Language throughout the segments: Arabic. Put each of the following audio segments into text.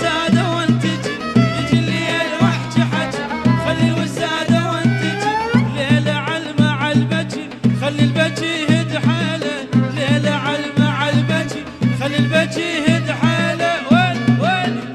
الوسادة وانت تجي يجي الليل واحكي حكي خلي الوسادة وانت تجي ليلة علمة عالبكي خلي البكي يهد حاله ليلة علمة عالبكي خلي البكي يهد حاله وين وين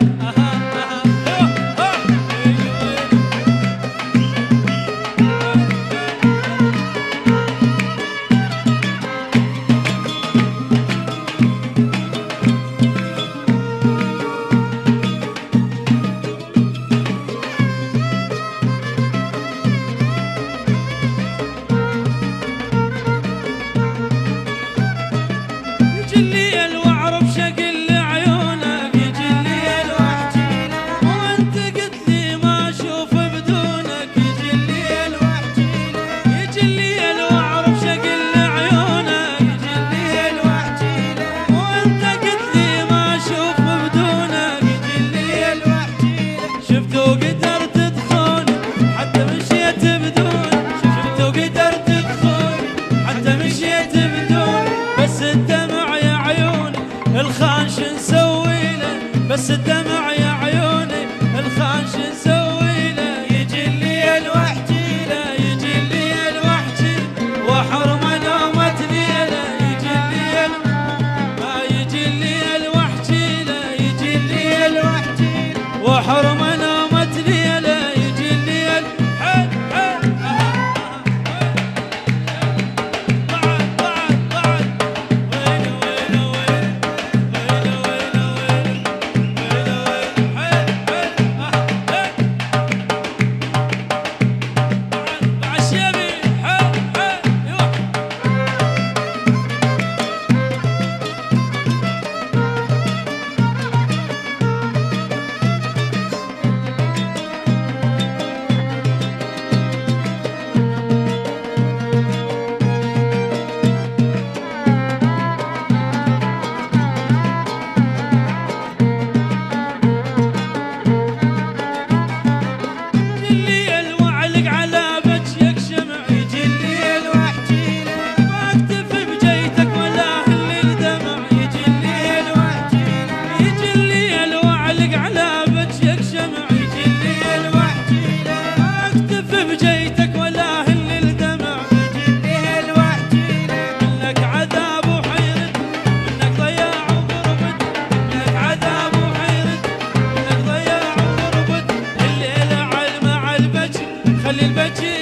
الخان شو نسوي له بس الدمع يا عيوني الخان شو نسوي له يجي الليل واحكي له يجي الليل واحكي واحرم نومة ليله يجي الليل ما يجي الليل واحكي له يجي الليل واحكي واحرم نومة ليله يجي الليل حي حي خلي البكي